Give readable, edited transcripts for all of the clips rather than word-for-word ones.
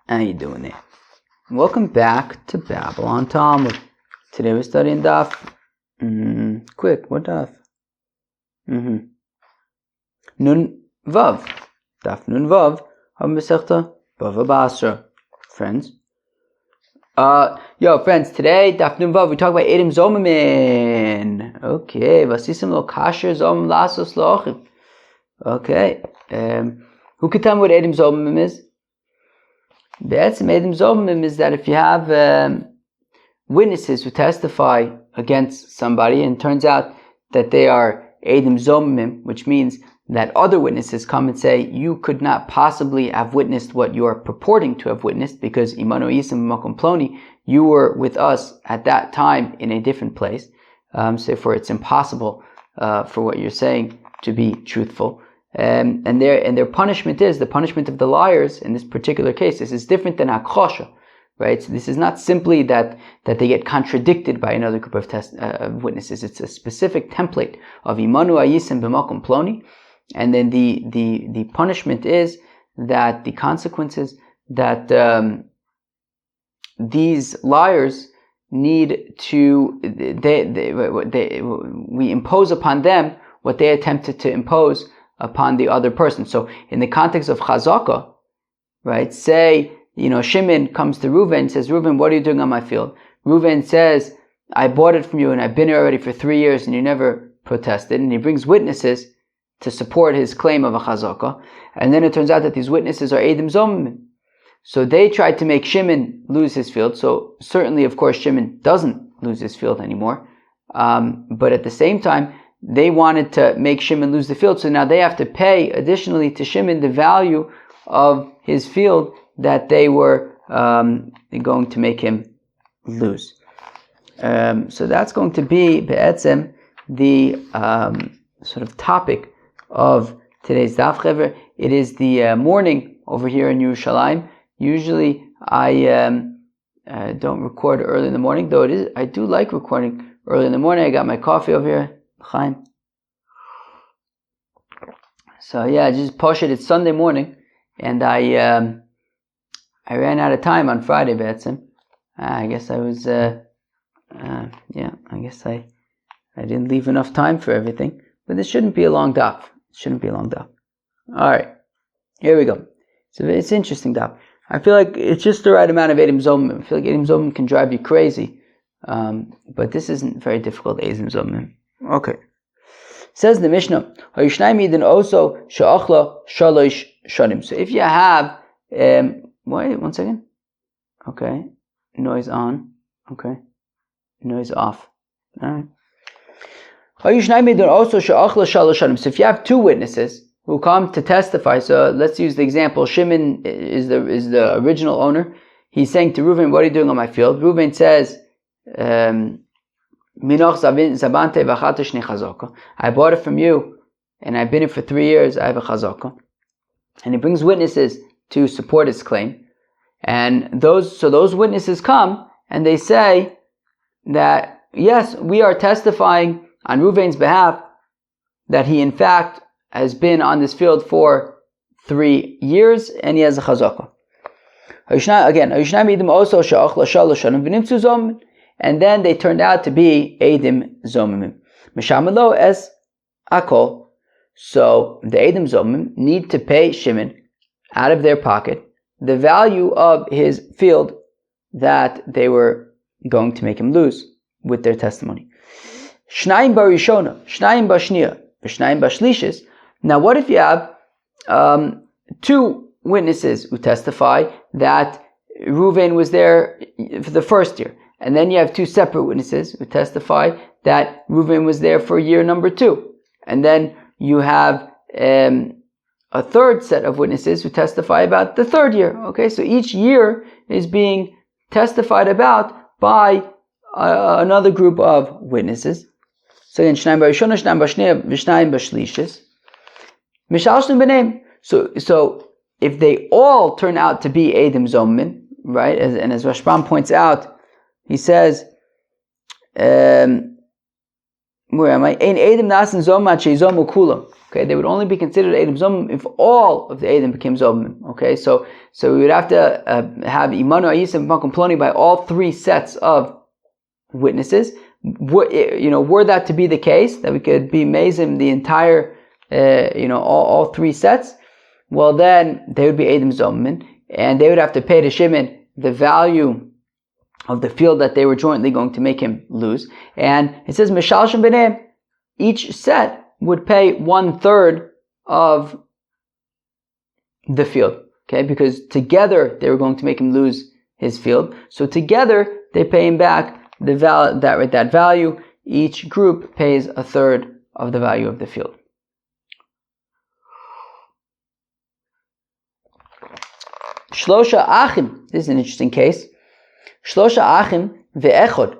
How you doing there? Welcome back to Babylon Talmud. Today we're studying Daf. Quick, what Daf? Nun Vav. Daf Nun Vav. Masechta BavaBasra. Friends. Friends, today Daf Nun Vav we talk about Edom Zomamin. Okay, Vasisim lo kasher zom lasos loachim. Okay. Who could tell me what Edom Zomim is? Edom Zomim is that if you have witnesses who testify against somebody and it turns out that they are Edom Zomim, which means that other witnesses come and say, you could not possibly have witnessed what you are purporting to have witnessed because Imanu Isim Makom Ploni, you were with us at that time in a different place. So therefore it's impossible for what you're saying to be truthful. And their punishment is the punishment of the liars in this particular case. This is different than Hakhosha, right? So this is not simply that they get contradicted by another group of witnesses. It's a specific template of Imanu Ayisim b'makom ploni, and then the punishment is that the consequences that these liars need to we impose upon them what they attempted to impose upon the other person. So in the context of Chazaka, right, say, Shimon comes to Reuven and says, Reuven, what are you doing on my field? Reuven says, I bought it from you and I've been here already for 3 years and you never protested. And he brings witnesses to support his claim of a Chazaka. And then it turns out that these witnesses are Edom Zomim. So they tried to make Shimon lose his field. So certainly, of course, Shimon doesn't lose his field anymore. But at the same time, they wanted to make Shimon lose the field, so now they have to pay additionally to Shimon the value of his field that they were going to make him lose. So that's going to be be'etzem the sort of topic of today's Daf Chaver. It is the morning over here in Yerushalayim. Usually I don't record early in the morning, though I do like recording early in the morning. I got my coffee over here. Chaim. So yeah, just push it. It's Sunday morning, and I ran out of time on Friday. Betzim. I guess I was I guess I didn't leave enough time for everything. But this shouldn't be a long daf. All right, here we go. So it's interesting daf. I feel like it's just the right amount of Edom Zomim. I feel like Edom Zomim can drive you crazy, but this isn't very difficult. Edom Zomim. Okay. Says the Mishnah, also shalosh shanim. So if you have, wait 1 second. Okay. Noise on. Okay. Noise off. Alright. Also so if you have two witnesses who come to testify, so let's use the example, Shimon is the original owner. He's saying to Reuven, what are you doing on my field? Reuven says, I bought it from you and I've been here for 3 years. I have a chazaka. And he brings witnesses to support his claim. And those witnesses come and they say that, yes, we are testifying on Reuven's behalf that he in fact has been on this field for 3 years and he has a chazaka. And then they turned out to be Edom Zomimim. Mishamalo es akol. So the Edom Zomimim need to pay Shimon out of their pocket the value of his field that they were going to make him lose with their testimony. Shnayim barishona, shnayim bashniya, shnayim bashlishis. Now what if you have two witnesses who testify that Reuven was there for the first year? And then you have two separate witnesses who testify that Reuven was there for year number 2. And then you have a third set of witnesses who testify about the third year. Okay, so each year is being testified about by another group of witnesses. So again, Shnayim b'rishona, Shnayim b'shniya, v'shnayim b'shlishis. Mishalshim b'neim. So if they all turn out to be Edom Zomim, right, and as Rashbam points out, he says, where am I? Ein Edim Nasan Zomim Ad Sheizomu Kulam. Okay, they would only be considered Edim Zomim if all of the Edim became Zomim. Okay, so we would have to have Imanu Ayisem Makom Ploni by all three sets of witnesses. Were that to be the case, that we could be Mazim the entire, all three sets, well then they would be Edim Zomim, and they would have to pay to Shimon the value of the field that they were jointly going to make him lose. And it says, Mishalshim B'neim, each set would pay 1/3 of the field. Okay, because together they were going to make him lose his field. So together they pay him back that value. Each group pays 1/3 of the value of the field. Shlosha Achim, this is an interesting case. Shlosha Achim ve'echod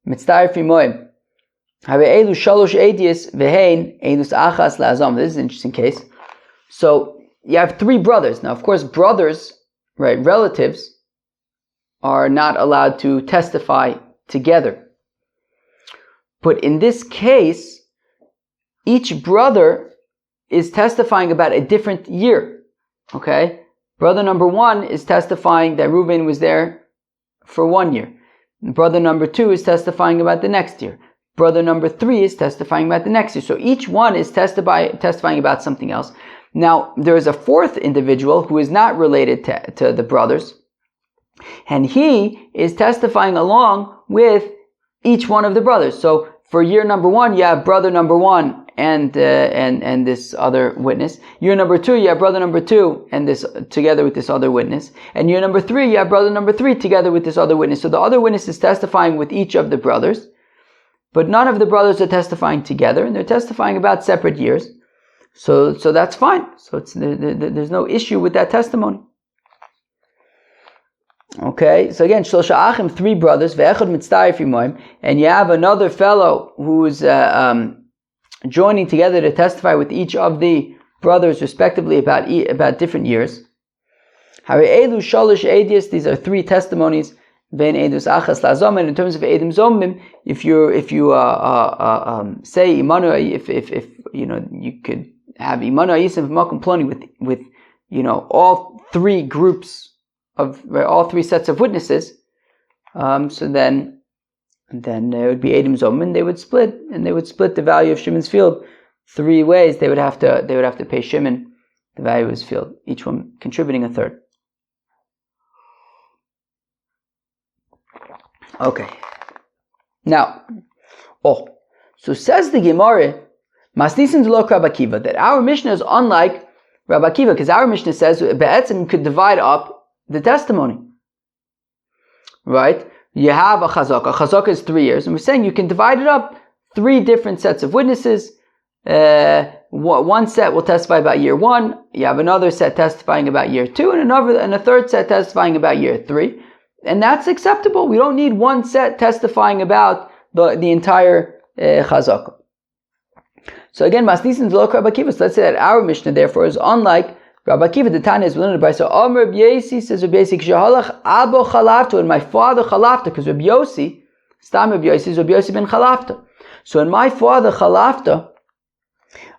mitztarif imoim. Have'elu shalosh edius ve'hein edus achas la'azam. This is an interesting case. So you have three brothers. Now, of course, brothers, right, relatives, are not allowed to testify together. But in this case, each brother is testifying about a different year. Okay? Brother number 1 is testifying that Reuven was there for 1 year. Brother number 2 is testifying about the next year. Brother number 3 is testifying about the next year. So each one is testifying about something else. Now, there is a fourth individual who is not related to the brothers, and he is testifying along with each one of the brothers. So for year number 1, you have brother number 1 and this other witness. Year number 2, you have brother number 2 and this together with this other witness. And year number 3, you have brother number 3 together with this other witness. So the other witness is testifying with each of the brothers, but none of the brothers are testifying together, and they're testifying about separate years. So that's fine. So there's no issue with that testimony. Okay, so again, Shlosha Achim, 3 brothers, ve'echad mitztarif imoim, and you have another fellow who's joining together to testify with each of the brothers respectively about different years. Hare'elu shalosh edius, these are 3 testimonies. Ben edus achas lazom, and in terms of edim zomim, if you say imanu, if you could have imanu ayisim v'makom ploni with all 3 groups of all 3 sets of witnesses, so then it would be edim zomim. They would split the value of Shimon's field 3 ways. They would have to pay Shimon the value of his field, each one contributing 1/3. Okay. Now, so says the Gemara, Masnisin lo Rabbi Akiva, that our Mishnah is unlike Rabbi Akiva, because our Mishnah says Be'etzim could divide up the testimony. Right? You have a chazaka. A chazaka is 3 years, and we're saying you can divide it up 3 different sets of witnesses. One set will testify about year 1. You have another set testifying about year 2, and a third set testifying about year 3. And that's acceptable. We don't need one set testifying about the entire chazaka. So again, Masnisin V'lo Rabbi Akiva. So let's say that our Mishnah therefore is unlike Rabbi Akiva. The Tanya is within the Brisa. Omer Rabbi Yosi, says Rabbi Yosi, K'shehalach Abo Chalafta, and my father Chalafta, because Rabbi Yosi, Stam Rabbi Yosi, is Rabbi Yosi ben Chalafta. So in my father Chalafta,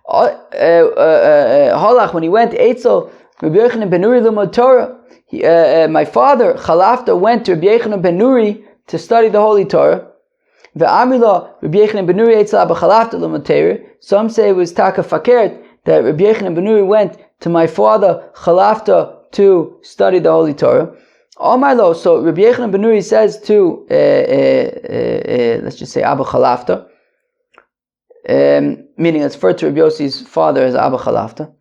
Halach, when he went Eitzel Rabbi Yochanan ben Nuri l'mod Torah, my father Chalafta went to Rabbi Yochanan ben Nuri to study the Holy Torah. Ve'amila Rabbi Yochanan ben Nuri Eitzel Abba Chalafta l'mod Torah. Some say it was Taka Fakert, that Rabbi Yochanan ben Nuri went to my father Chalafta to study the Holy Torah. Amarlo, so Rabbi Yochanan ben Nuri says to let's just say Abba Chalafta, meaning it's referred to Rabbi Yossi's father as Abba Chalafta.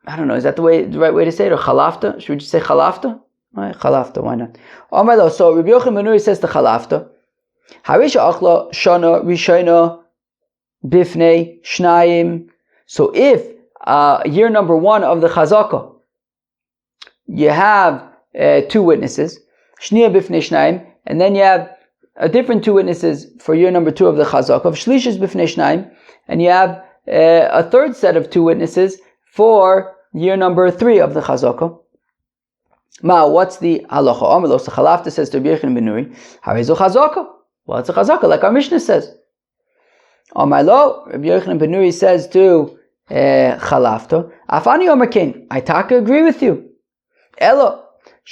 I don't know, is that the right way to say it, or Chalafta? Should we just say Chalafta? Right, Chalafta, why not? So Rabbi Yochanan ben Nuri says to Chalafta, Harisha Achla Shana Rishona Bifnei Shnayim. So if year number 1 of the Chazaka, you have 2 witnesses, Shnia Bifnei Shnayim, and then you have a different 2 witnesses for year number 2 of the Chazaka, of Shlishis Bifnei Shnayim, and you have a third set of 2 witnesses for year number 3 of the Chazaka. What's the halacha? Amelos Chalafta says to Rabbi Yochanan ben Nuri, Harizo Chazaka. Well, it's a Chazaka, like our Mishnah says. Amar Rabbi Yochanan ben Nuri says to Chalafto, Afani Omer Ken, I taka agree with you. Elo,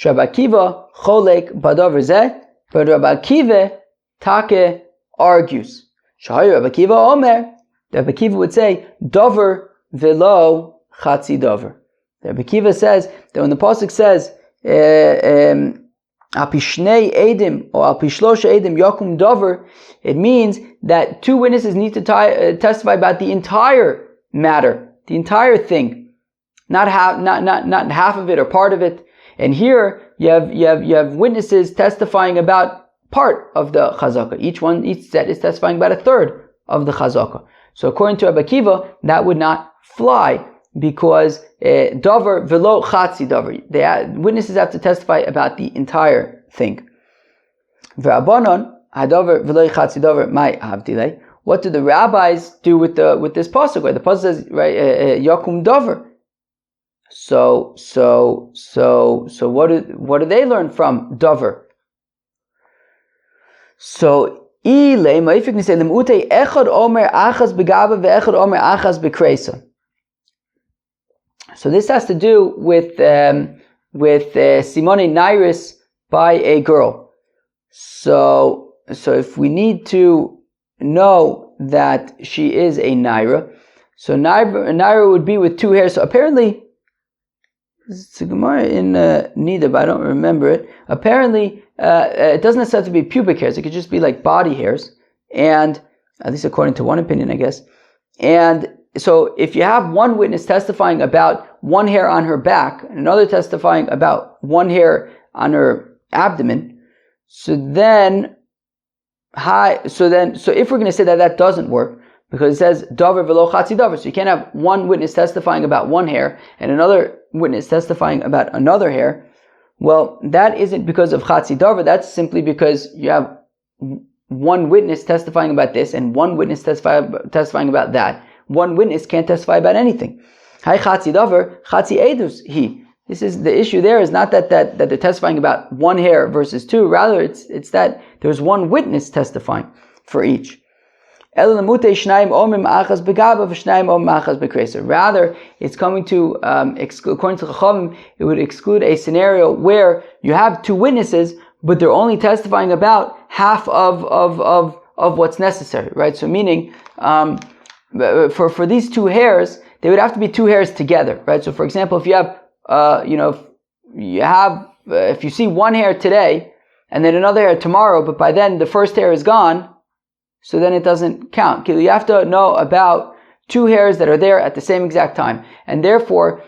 Rabbi Akiva cholek badavar zeh, but Rabbi Akiva take argues. Shahari Rabbi Akiva Omer, Rabbi Akiva would say, Dover velo chatzi dover. Rabbi Akiva says that when the pasuk says, Apishnei edim or apishlosh edim yakum dover, it means that two witnesses need to testify about the entire matter, the entire thing, not half of it or part of it. And here you have witnesses testifying about part of the chazaka. Each set is testifying about a third of the chazaka. So according to Rabbi Akiva, that would not fly because davar velo chatzi davar. The witnesses have to testify about the entire thing. V'abanon hadavar velo chatzi davar mai havdilei. What do the rabbis do with this pasuk? Where the pasuk says, right, yakum davar. So what do they learn from davar? So if you say echad omer achas begava ve'echad omer achas bekresa. So this has to do with Simone Nairis by a girl. So if we need to know that she is a Naira, so Naira would be with two hairs. So apparently, it's a Gemara in Nida, but I don't remember it. Apparently, it doesn't necessarily have to be pubic hairs. It could just be like body hairs, and at least according to one opinion, I guess. And so if you have one witness testifying about one hair on her back and another testifying about one hair on her abdomen, so if we're going to say that doesn't work, because it says davar velo chatzi davar, so you can't have one witness testifying about one hair and another witness testifying about another hair. Well, that isn't because of chatzi davar. That's simply because you have one witness testifying about this and one witness testifying about that. One witness can't testify about anything. Hai chatzi davar, chatzi edus he. This is the issue. There is not that they're testifying about one hair versus two. Rather, it's that there's one witness testifying for each. Rather, it's coming to exclude, according to Chachamim, it would exclude a scenario where you have two witnesses, but they're only testifying about half of what's necessary, right? So meaning, for these two hairs, they would have to be two hairs together, right? So for example, if you have, if you see one hair today and then another hair tomorrow, but by then the first hair is gone, so then it doesn't count. You have to know about two hairs that are there at the same exact time. And therefore,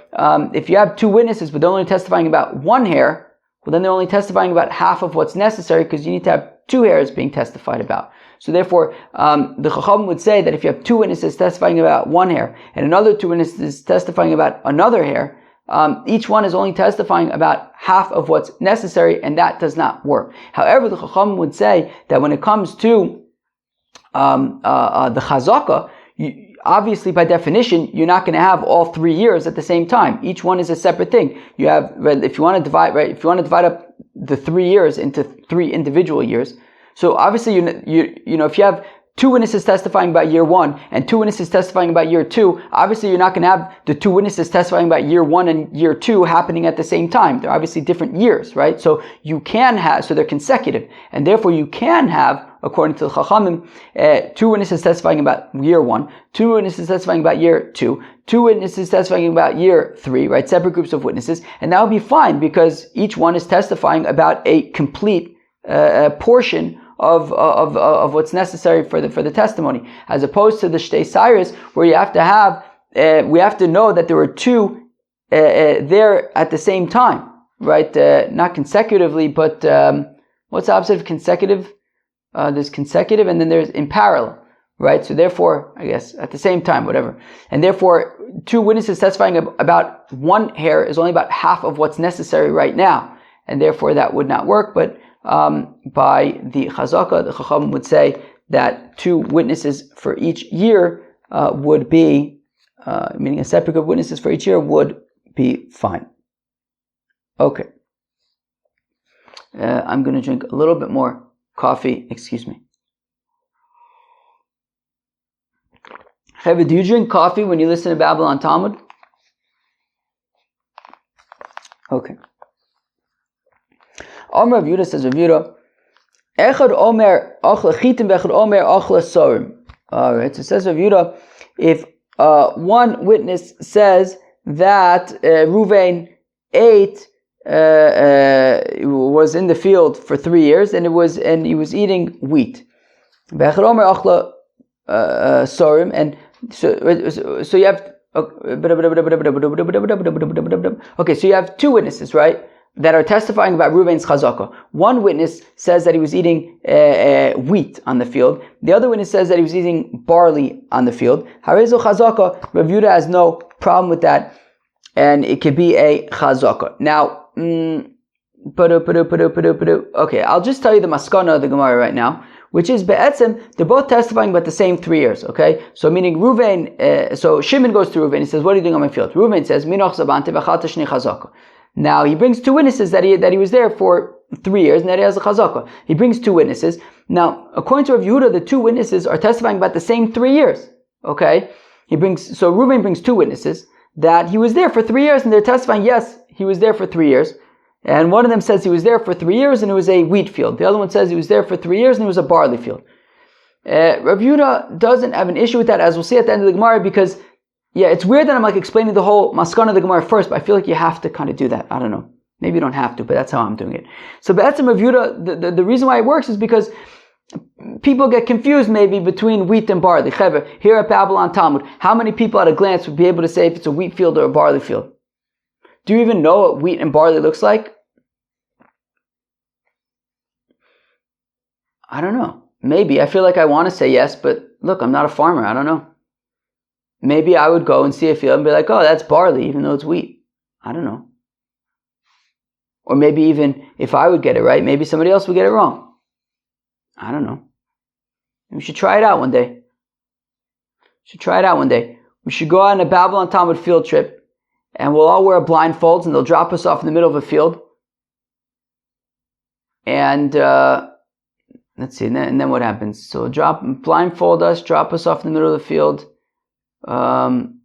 if you have two witnesses but they're only testifying about one hair, well then they're only testifying about half of what's necessary because you need to have two hairs being testified about. So therefore, the Chacham would say that if you have two witnesses testifying about one hair and another two witnesses testifying about another hair, each one is only testifying about half of what's necessary, and that does not work. However, the Chacham would say that when it comes to the chazaka, obviously by definition, you're not going to have all 3 years at the same time. Each one is a separate thing. You have, if you want to divide up the 3 years into 3 individual years, so obviously if you have two witnesses testifying about year 1 and two witnesses testifying about year 2, obviously you're not going to have the two witnesses testifying about year 1 and year 2 happening at the same time. They're obviously different years, right? So they're consecutive, and therefore you can have, according to the Chachamim, two witnesses testifying about year 1, two witnesses testifying about year 2, two witnesses testifying about year 3, right? Separate groups of witnesses, and that would be fine because each one is testifying about a complete portion of what's necessary for the testimony, as opposed to the Shtei Cyrus, where you have to have we have to know that there were two there at the same time, right? Not consecutively, but what's the opposite of consecutive? There's consecutive, and then there's in parallel, right? So therefore, I guess at the same time, whatever. And therefore, two witnesses testifying about one hair is only about half of what's necessary right now, and therefore that would not work. But by the Chazaka, the Chacham would say that two witnesses for each year would be, meaning a separate group of witnesses for each year would be fine. Okay. I'm going to drink a little bit more coffee. Excuse me. Chevy, do you drink coffee when you listen to Babylon Talmud? Okay. Amar Rav Yehuda says, Rav Yehuda, Echad Omer Achla Chitim Vechad Omer Achla Sorim. Alright, so it says Rav Yehuda, if one witness says that Ruvain ate, was in the field for 3 years, and he was eating wheat. Vechad Omer Achla Sorim, and so you have okay, so you have two witnesses, right, that are testifying about Reuven's chazaka. One witness says that he was eating wheat on the field. The other witness says that he was eating barley on the field. Harezo chazaka, Rav Yehuda has no problem with that, and it could be a chazaka. Now, okay, I'll just tell you the maskana of the Gemara right now, which is be'etzem, they're both testifying about the same 3 years, okay? So meaning Reuven, so Shimon goes to Reuven, he says, what are you doing on my field? Reuven says, Minoch zabante v'chalta shni chazaka. Now he brings two witnesses that he was there for 3 years and that he has a chazaka. He brings two witnesses. Now, according to Rav Yehuda, the two witnesses are testifying about the same 3 years, okay? So Reuven brings two witnesses that he was there for 3 years, and they're testifying, yes, he was there for 3 years. And one of them says he was there for 3 years and it was a wheat field. The other one says he was there for 3 years and it was a barley field. Rav Yehuda doesn't have an issue with that, as we'll see at the end of the Gemara, because, yeah, it's weird that I'm like explaining the whole maskana of the Gemara first, but I feel like you have to kind of do that. I don't know. Maybe you don't have to, but that's how I'm doing it. So that's Rav Yehuda, the reason why it works is because people get confused maybe between wheat and barley. Here at Babylon Talmud, how many people at a glance would be able to say if it's a wheat field or a barley field? Do you even know what wheat and barley looks like? I don't know. Maybe. I feel like I want to say yes, but look, I'm not a farmer. I don't know. Maybe I would go and see a field and be like, oh, that's barley, even though it's wheat. I don't know. Or maybe even if I would get it right, maybe somebody else would get it wrong. I don't know. We should try it out one day. We should go on a Babylon Talmud field trip, and we'll all wear blindfolds, and they'll drop us off in the middle of a field. And let's see, and then what happens? So blindfold us, drop us off in the middle of the field, and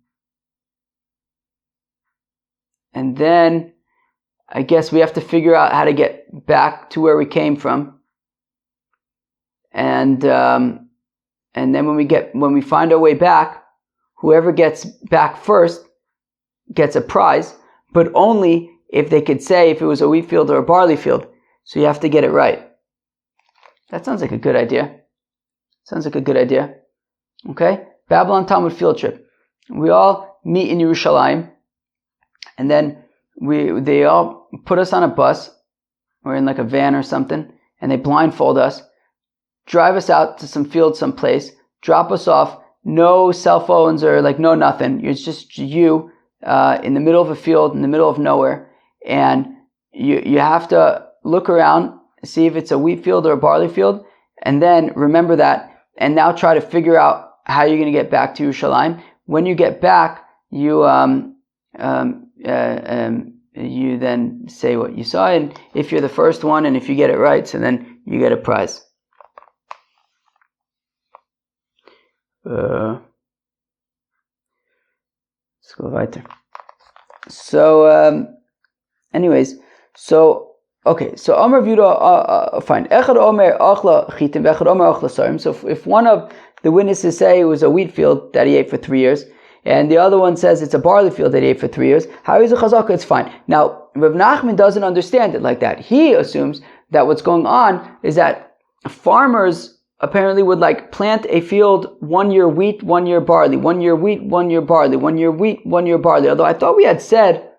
then I guess we have to figure out how to get back to where we came from. And then when we find our way back, whoever gets back first gets a prize, but only if they could say if it was a wheat field or a barley field. So you have to get it right. That sounds like a good idea. Okay? Babylon Talmud field trip. We all meet in Yerushalayim, and then they all put us on a bus, or in like a van or something, and they blindfold us, drive us out to some field someplace, drop us off, no cell phones or like no nothing. It's just you in the middle of a field, in the middle of nowhere, and you have to look around, see if it's a wheat field or a barley field, and then remember that, and now try to figure out how you're going to get back to Yerushalayim. When you get back, you then say what you saw, and if you're the first one, and if you get it right, so then you get a prize. Let's go weiter. So, anyways, so Amar Yehuda, fine. Echad Omer Achla Chitim, Echad Omer Achla Sarim. So if one of the witnesses say it was a wheat field that he ate for 3 years, and the other one says it's a barley field that he ate for 3 years, how is a chazaka? It's fine. Now, Rav Nachman doesn't understand it like that. He assumes that what's going on is that farmers apparently would like plant a field 1 year wheat, 1 year barley, 1 year wheat, 1 year barley, 1 year wheat, 1 year barley. Although I thought we had said,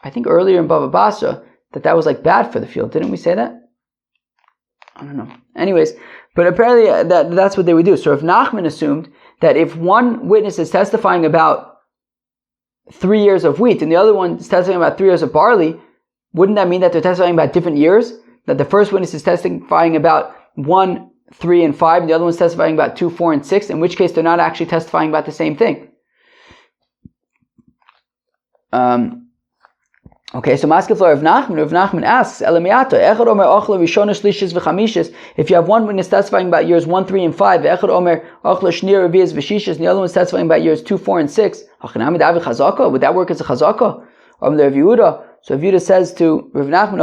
I think earlier in BavaBasra, that was like bad for the field. Didn't we say that? I don't know. Anyways, but apparently that's what they would do. So if Nachman assumed that if one witness is testifying about 3 years of wheat and the other one is testifying about 3 years of barley, wouldn't that mean that they're testifying about different years? That the first witness is testifying about 1, 3, and 5, and the other one's testifying about 2, 4, and 6, in which case they're not actually testifying about the same thing. Okay, so Maskef Rav Nachman asks, if you have one witness testifying about years 1, 3, and 5, and the other one is testifying about years 2, 4, and 6, would that work as a chazaka? So Rav Yehuda says to Rav Nachman,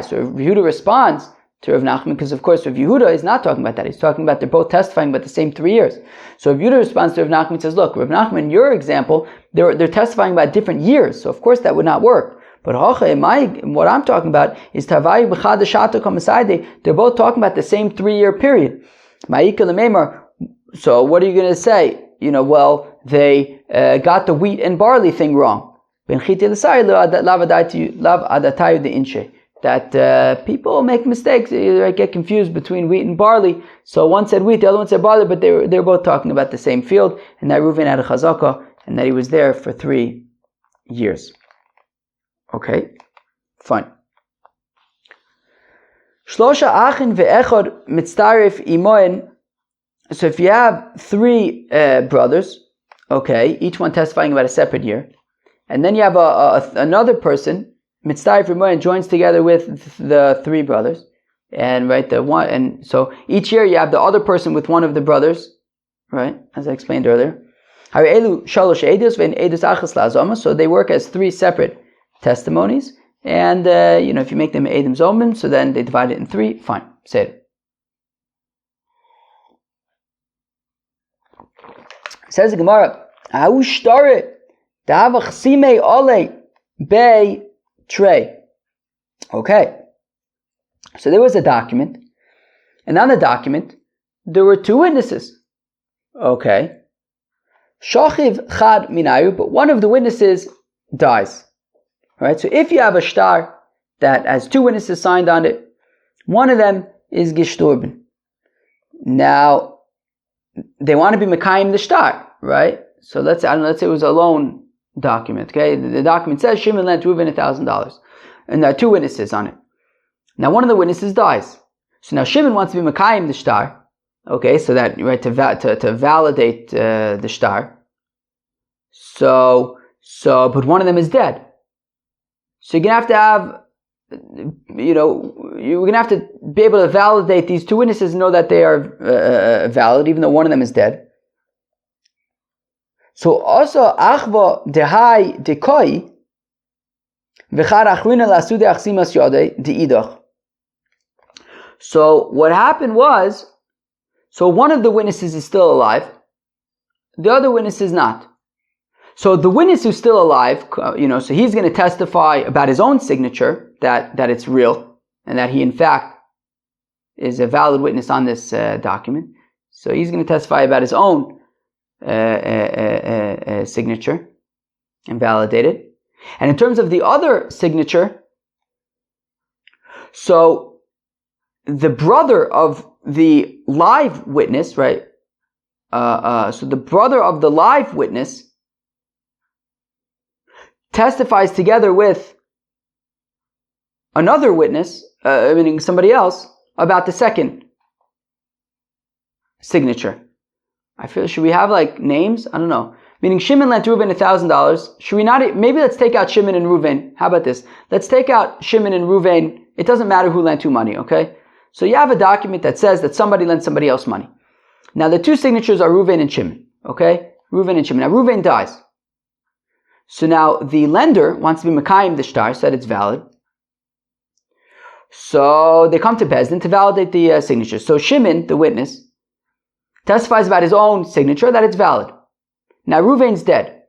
so Rav Yehuda responds to Rav Nachman, because of course Rav Yehuda is not talking about that. He's talking about they're both testifying about the same 3 years. So Rav Yehuda responds to Rav Nachman and says, look, Rav Nachman, your example, they're testifying about different years, so of course that would not work. But what I'm talking about is they're both talking about the same 3-year period. So what are you going to say? Well, they got the wheat and barley thing wrong. That people make mistakes, they get confused between wheat and barley. So one said wheat, the other one said barley, but they're both talking about the same field, and that Reuven had a chazaka, and that he was there for 3 years. Okay, fine. Shlosha achin ve'echad mitztarif imoen. So if you have 3 brothers, okay, each one testifying about a separate year, and then you have another person mitztarif imoen joins together with the 3 brothers, and right the one, and so each year you have the other person with one of the brothers, right? As I explained earlier. So they work as 3 separate testimonies, and if you make them Eidim Zomen, so then they divide it in 3. Fine, say it. Says the Gemara, okay, so there was a document, and on the document there were 2 witnesses. Okay, Shochiv Chad Minayu, but one of the witnesses dies. Right? So if you have a shtar that has 2 witnesses signed on it, one of them is Gishturban. Now, they want to be Mekayim the shtar, right? So let's say it was a loan document, okay? The document says Shimon lent Reuven $1,000, and there are 2 witnesses on it. Now, one of the witnesses dies. So now Shimon wants to be Mekayim the shtar, okay, so that, right, to validate the shtar. So, but one of them is dead. So you're going to have, you're going to have to be able to validate these 2 witnesses and know that they are valid, even though one of them is dead. So also, achva dehai dekoi, v'char achrina lasude achsimas yodei deidach. So what happened was, so one of the witnesses is still alive, the other witness is not. So the witness who's still alive, so he's going to testify about his own signature, that it's real, and that he in fact is a valid witness on this document. So he's going to testify about his own signature and validate it. And in terms of the other signature, so the brother of the live witness, right? So the brother of the live witness testifies together with another witness, meaning somebody else, about the second signature. I feel, should we have like names? I don't know. Meaning Shimon lent Reuven $1,000. Should we not, maybe let's take out Shimon and Reuven. How about this? Let's take out Shimon and Reuven. It doesn't matter who lent who money, okay? So you have a document that says that somebody lent somebody else money. Now the 2 signatures are Reuven and Shimon, okay? Reuven and Shimon. Now Reuven dies. So now the lender wants to be Mekayim the shtar, so that it's valid. So they come to Beis Din to validate the signature. So Shimon, the witness, testifies about his own signature that it's valid. Now Reuven's dead.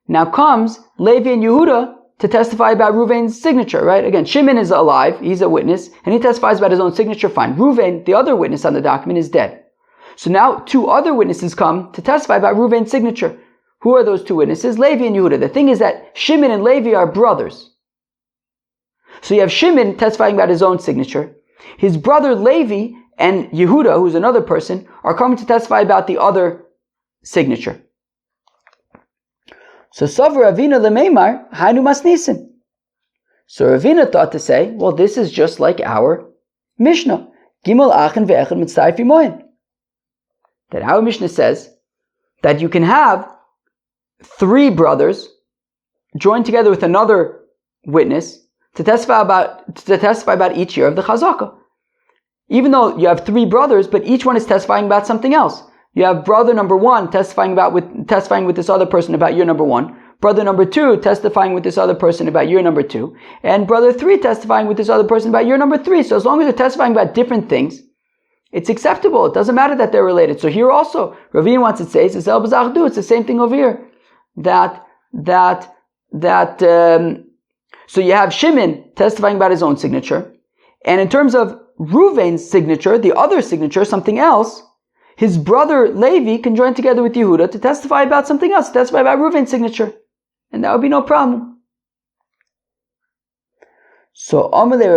Now comes Levi and Yehuda to testify about Reuven's signature, right? Again, Shimon is alive, he's a witness, and he testifies about his own signature, fine. Reuven, the other witness on the document, is dead. So now 2 other witnesses come to testify about Reuven's signature. Who are those 2 witnesses? Levi and Yehuda. The thing is that Shimon and Levi are brothers. So you have Shimon testifying about his own signature. His brother Levi and Yehuda, who's another person, are coming to testify about the other signature. So Savra Ravina Lemeimar, Hainu Masnisin. So Ravina thought to say, well, this is just like our Mishnah. Gimel Achen ve'echad mitzayif imoin. That our Mishnah says that you can have three brothers join together with another witness to testify about each year of the chazakah. Even though you have three brothers, but each one is testifying about something else. You have brother number one testifying with this other person about year number one, brother number two testifying with this other person about year number two, and brother three testifying with this other person about year number three. So as long as they're testifying about different things, it's acceptable. It doesn't matter that they're related. So here also, Ravina wants to say, it's the same thing over here. So you have Shimon testifying about his own signature, and in terms of Reuven's signature, the other signature, something else, his brother Levi can join together with Yehuda to testify about something else, to testify about Reuven's signature. And that would be no problem. So Amalei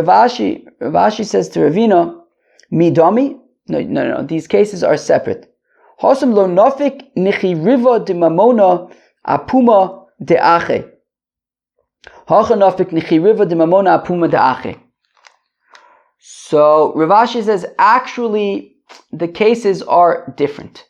Ravashi says to Ravina, Midami? No, these cases are separate. Hosam lo nofik nichi riva de mamona apuma de ache. Hacha nofik nichi riva de mamona apuma de ache. So Ravashi says, actually, the cases are different.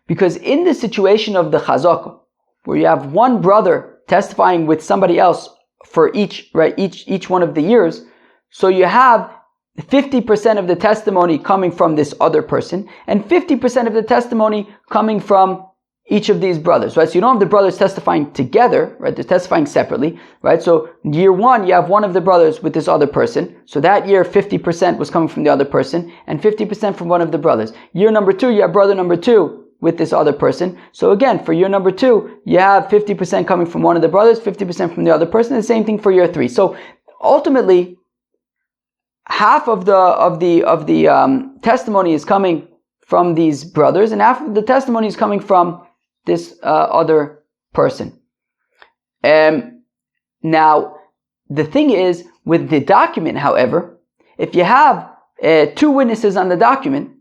Because in the situation of the chazakah, where you have one brother testifying with somebody else for each one of the years, so you have 50% of the testimony coming from this other person, and 50% of the testimony coming from each of these brothers, right? So you don't have the brothers testifying together, right? They're testifying separately, right? So year one, you have one of the brothers with this other person. So that year, 50% was coming from the other person, and 50% from one of the brothers. Year number two, you have brother number two with this other person. So again, for year number two, you have 50% coming from one of the brothers, 50% from the other person. The same thing for year three. So ultimately, half of the testimony is coming from these brothers, and half of the testimony is coming from this other person. Now, the thing is, with the document, however, if you have two witnesses on the document,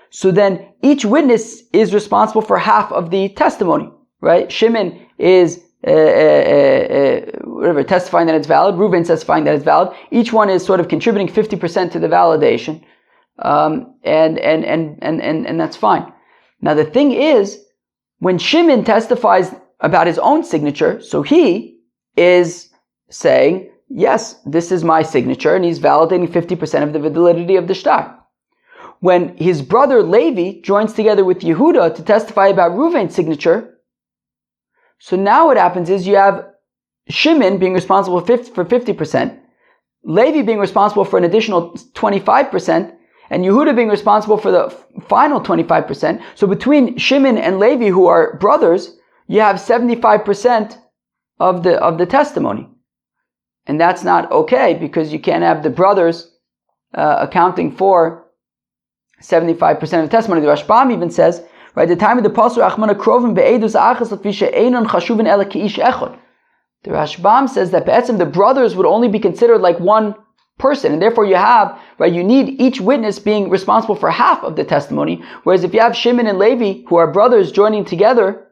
so then each witness is responsible for half of the testimony, right? Shimon is testifying that it's valid, Reuven testifying that it's valid. Each one is sort of contributing 50% to the validation, and that's fine. Now the thing is, when Shimon testifies about his own signature, so he is saying, yes, this is my signature, and he's validating 50% of the validity of the shtar. When his brother Levi joins together with Yehuda to testify about Reuven's signature, so now what happens is you have Shimon being responsible for 50%, Levi being responsible for an additional 25%, and Yehuda being responsible for the final 25%. So between Shimon and Levi, who are brothers, you have 75% of the testimony. And that's not okay, because you can't have the brothers accounting for 75% of the testimony. The Rashbam even says, right, the time of the pasuk Achmana Krovim be'edus achas l'fisha einon chashuvin ela ki'ish echad. The Rashbam says that the brothers would only be considered like one person, and therefore you need each witness being responsible for half of the testimony. Whereas if you have Shimon and Levi, who are brothers joining together,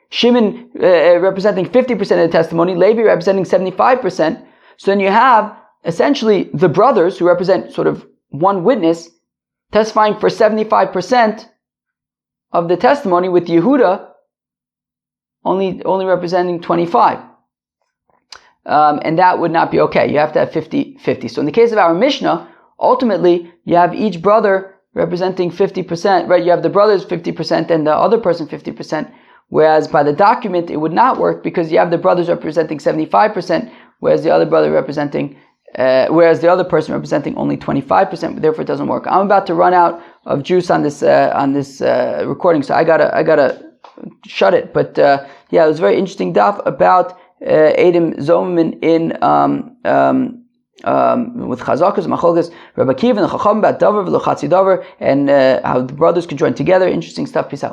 Shimon representing 50% of the testimony, Levi representing 75%, so then you have essentially the brothers who represent sort of one witness testifying for 75% of the testimony, with Yehuda only representing 25%. And that would not be okay. You have to have 50-50. So in the case of our Mishnah, ultimately, you have each brother representing 50%, right? You have the brothers 50% and the other person 50%, whereas by the document, it would not work, because you have the brothers representing 75%, whereas the other person representing only 25%, therefore it doesn't work. I'm about to run out of juice on this recording, so I gotta shut it. But yeah, it was a very interesting daf about Edim Zomin in with Chazakas, Macholgas, Rabbi Kiva, and the Chacham about Davar, V'lo Chatzi Davar, and how the brothers could join together. Interesting stuff. Peace out.